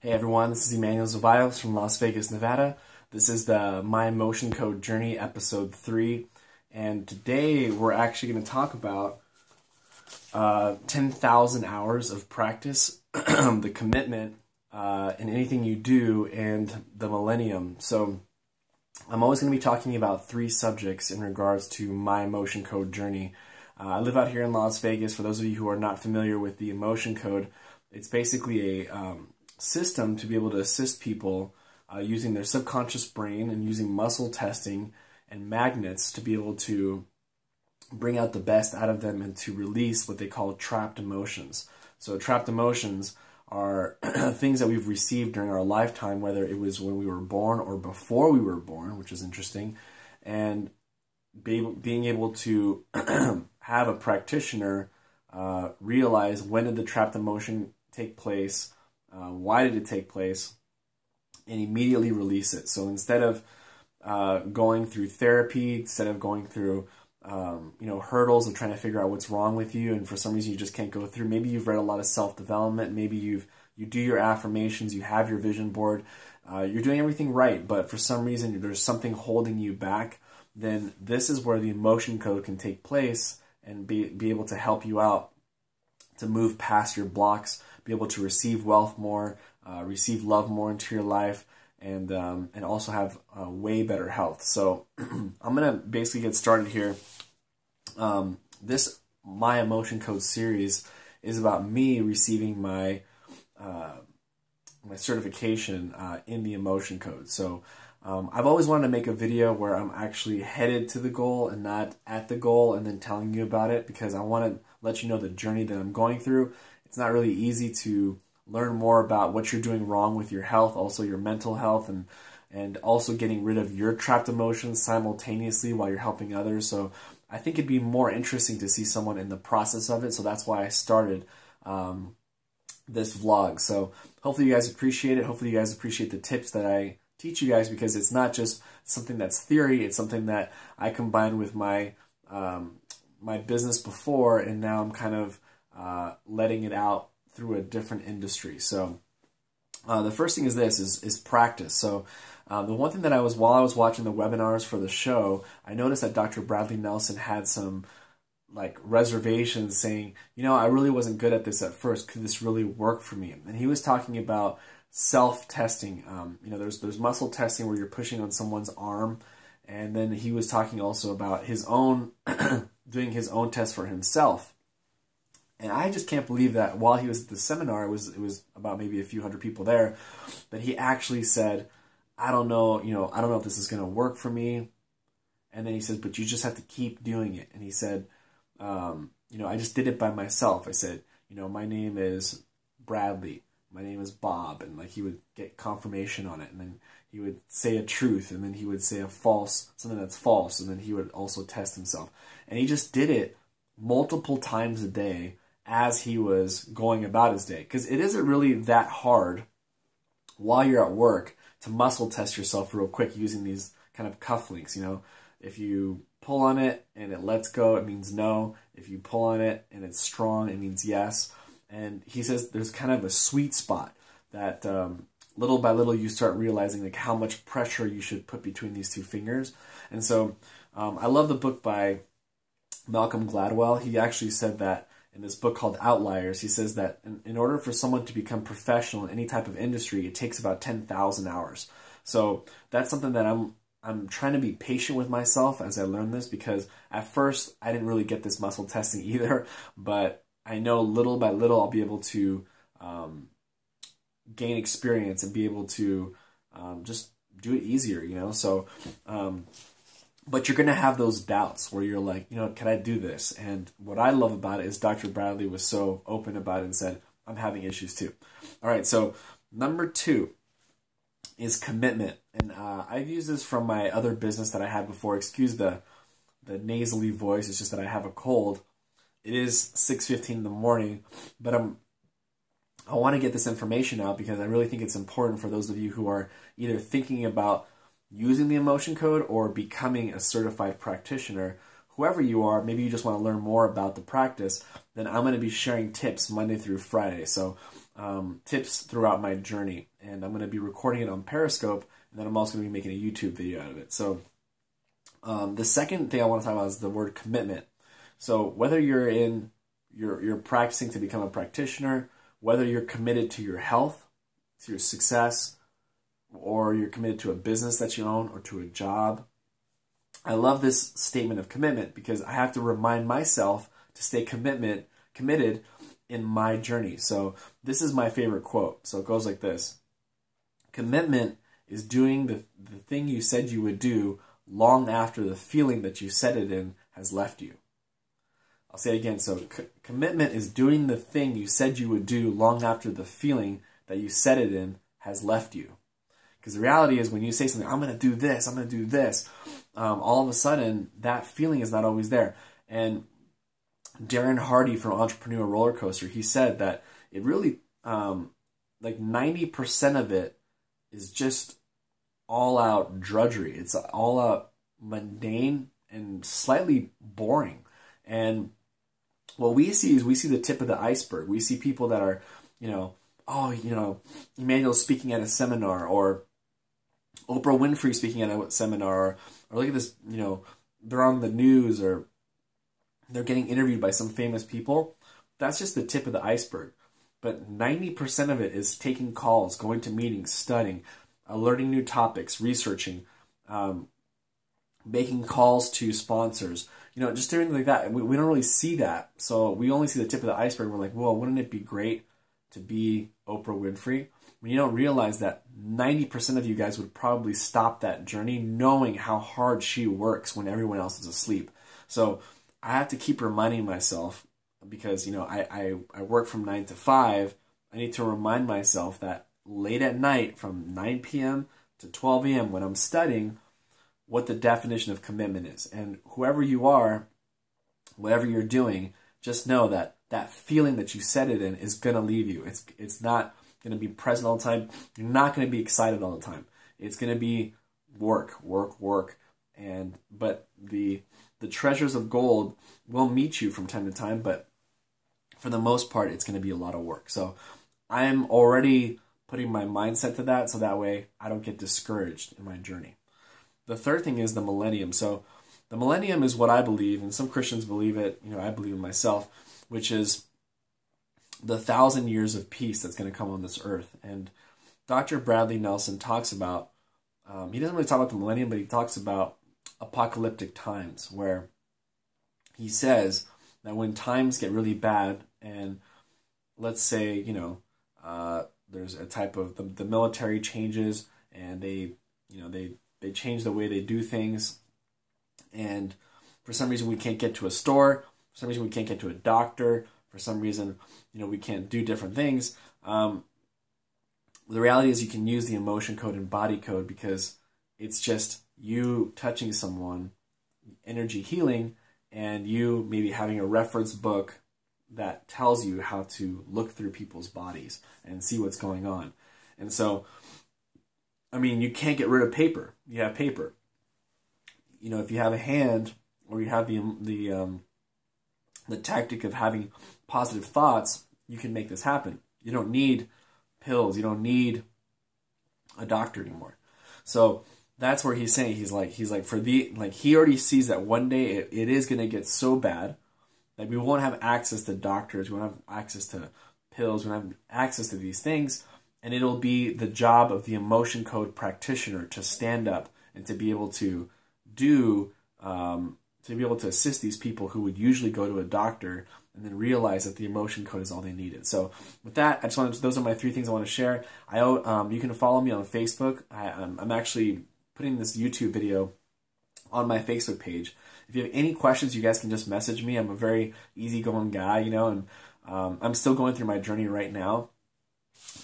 Hey everyone, this is Emanuel Zevallos from Las Vegas, Nevada. This is the My Emotion Code Journey, episode 3. And today we're actually going to talk about 10,000 hours of practice, the commitment in anything you do, and the Millennium. So I'm always going to be talking about 3 subjects in regards to My Emotion Code Journey. I live out here in Las Vegas. For those of you who are not familiar with the Emotion Code, it's basically a system to be able to assist people using their subconscious brain and using muscle testing and magnets to be able to bring out the best out of them and to release what they call trapped emotions. So trapped emotions are things that we've received during our lifetime, whether it was when we were born or before we were born, which is interesting, and being able to have a practitioner realize when did the trapped emotion take place, why did it take place, and immediately release it. So instead of going through therapy, instead of going through hurdles of trying to figure out what's wrong with you, and for some reason you just can't go through. Maybe you've read a lot of self-development. Maybe you do your affirmations. You have your vision board. You're doing everything right, but for some reason there's something holding you back. Then this is where the emotion code can take place and be able to help you out to move past your blocks, be able to receive wealth more, receive love more into your life, and also have way better health. So I'm going to basically get started here. This My Emotion Code series is about me receiving my my certification in the Emotion Code. So I've always wanted to make a video where I'm actually headed to the goal and not at the goal and then telling you about it, because I want to let you know the journey that I'm going through. It's not really easy to learn more about what you're doing wrong with your health, also your mental health, and also getting rid of your trapped emotions simultaneously while you're helping others. So I think it'd be more interesting to see someone in the process of it. So that's why I started this vlog. So hopefully you guys appreciate it. Hopefully you guys appreciate the tips that I teach you guys, because it's not just something that's theory. It's something that I combined with my my business before, and now I'm kind of letting it out through a different industry. So the first thing is this, is practice. So the one thing that while I was watching the webinars for the show, I noticed that Dr. Bradley Nelson had some reservations, saying, I really wasn't good at this at first. Could this really work for me? And he was talking about self-testing. There's muscle testing where you're pushing on someone's arm, and then he was talking also about his own doing his own test for himself. And I just can't believe that while he was at the seminar, it was about maybe a few hundred people there, that he actually said, I don't know if this is going to work for me. And then he says, but you just have to keep doing it. And he said, I just did it by myself. I said, my name is Bradley. My name is Bob. And he would get confirmation on it. And then he would say a truth. And then he would say something that's false. And then he would also test himself. And he just did it multiple times a day as he was going about his day. Because it isn't really that hard while you're at work to muscle test yourself real quick using these kind of cufflinks. If you pull on it and it lets go, it means no. If you pull on it and it's strong, it means yes. And he says there's kind of a sweet spot that little by little you start realizing how much pressure you should put between these 2 fingers. And so I love the book by Malcolm Gladwell. He actually said that in this book called Outliers. He says that in order for someone to become professional in any type of industry, it takes about 10,000 hours. So that's something that I'm trying to be patient with myself as I learn this, because at first I didn't really get this muscle testing either, but I know little by little I'll be able to gain experience and be able to just do it easier, So but you're going to have those doubts where you're like, can I do this? And what I love about it is Dr. Bradley was so open about it and said, I'm having issues too. All right, so number 2 is commitment. And I've used this from my other business that I had before. Excuse the nasally voice. It's just that I have a cold. It is 6:15 in the morning, but I want to get this information out because I really think it's important for those of you who are either thinking about using the emotion code or becoming a certified practitioner. Whoever you are, maybe you just want to learn more about the practice, then I'm going to be sharing tips Monday through Friday. So tips throughout my journey. And I'm going to be recording it on Periscope, and then I'm also going to be making a YouTube video out of it. So the second thing I want to talk about is the word commitment. So whether you're practicing to become a practitioner, whether you're committed to your health, to your success, or you're committed to a business that you own or to a job, I love this statement of commitment because I have to remind myself to stay committed in my journey. So this is my favorite quote. So it goes like this: commitment is doing the thing you said you would do long after the feeling that you set it in has left you. I'll say it again. So commitment is doing the thing you said you would do long after the feeling that you set it in has left you. Because the reality is, when you say something, I'm going to do this, I'm going to do this, all of a sudden, that feeling is not always there. And Darren Hardy from Entrepreneur Roller Coaster, he said that it really, like 90% of it is just all-out drudgery. It's all-out mundane and slightly boring. And what we see is we see the tip of the iceberg. We see people that are, Emanuel speaking at a seminar, or Oprah Winfrey speaking at a seminar, or look at this, they're on the news, or they're getting interviewed by some famous people. That's just the tip of the iceberg. But 90% of it is taking calls, going to meetings, studying, learning new topics, researching, making calls to sponsors, just doing like that. We don't really see that. So we only see the tip of the iceberg. We're like, well, wouldn't it be great to be Oprah Winfrey? When you don't realize that 90% of you guys would probably stop that journey knowing how hard she works when everyone else is asleep. So I have to keep reminding myself, because, I work from 9 to 5. I need to remind myself that late at night from 9 p.m. to 12 a.m. when I'm studying, what the definition of commitment is. And whoever you are, whatever you're doing, just know that that feeling that you set it in is going to leave you. It's not going to be present all the time. You're not going to be excited all the time. It's going to be work. But the treasures of gold will meet you from time to time, but for the most part, it's going to be a lot of work. So I'm already putting my mindset to that, so that way I don't get discouraged in my journey. The third thing is the millennium. So the millennium is what I believe, and some Christians believe it, I believe it myself, which is the 1,000 years of peace that's going to come on this earth. And Dr. Bradley Nelson talks about, he doesn't really talk about the millennium, but he talks about apocalyptic times, where he says that when times get really bad, and let's say, there's a type of, the military changes, and they change the way they do things, and for some reason we can't get to a store, for some reason we can't get to a doctor, for some reason, we can't do different things. The reality is you can use the emotion code and body code, because it's just you touching someone, energy healing, and you maybe having a reference book that tells you how to look through people's bodies and see what's going on. And so, you can't get rid of paper. You have paper. If you have a hand, or you have the tactic of having positive thoughts, you can make this happen. You don't need pills. You don't need a doctor anymore. So that's where he's saying, he already sees that one day it is going to get so bad that we won't have access to doctors, we won't have access to pills, we won't have access to these things. And it'll be the job of the emotion code practitioner to stand up and to be able to assist these people who would usually go to a doctor, and then realize that the emotion code is all they needed. So with that, those are my 3 things I want to share. You can follow me on Facebook. I'm actually putting this YouTube video on my Facebook page. If you have any questions, you guys can just message me. I'm a very easygoing guy, and I'm still going through my journey right now.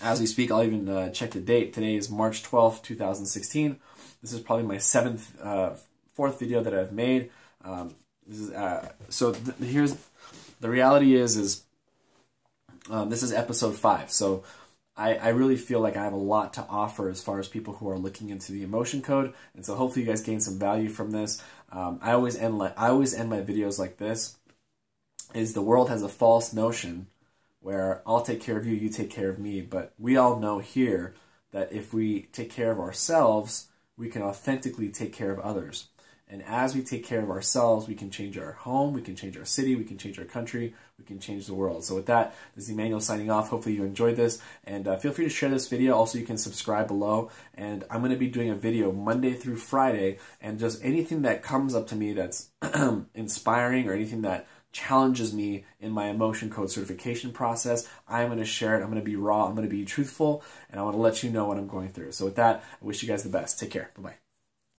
As we speak, I'll even check the date. Today is March 12th, 2016. This is probably my 4th video that I've made. Here's the reality is this is episode 5. So I really feel like I have a lot to offer as far as people who are looking into the emotion code, and so hopefully you guys gain some value from this. I always end my videos like this: is the world has a false notion where I'll take care of you, you take care of me. But we all know here that if we take care of ourselves, we can authentically take care of others. And as we take care of ourselves, we can change our home, we can change our city, we can change our country, we can change the world. So with that, this is Emanuel signing off. Hopefully you enjoyed this, and feel free to share this video. Also, you can subscribe below, and I'm going to be doing a video Monday through Friday, and just anything that comes up to me that's inspiring or anything that challenges me in my emotion code certification process, I'm going to share it. I'm going to be raw, I'm going to be truthful, and I want to let you know what I'm going through. So with that, I wish you guys the best. Take care. Bye-bye.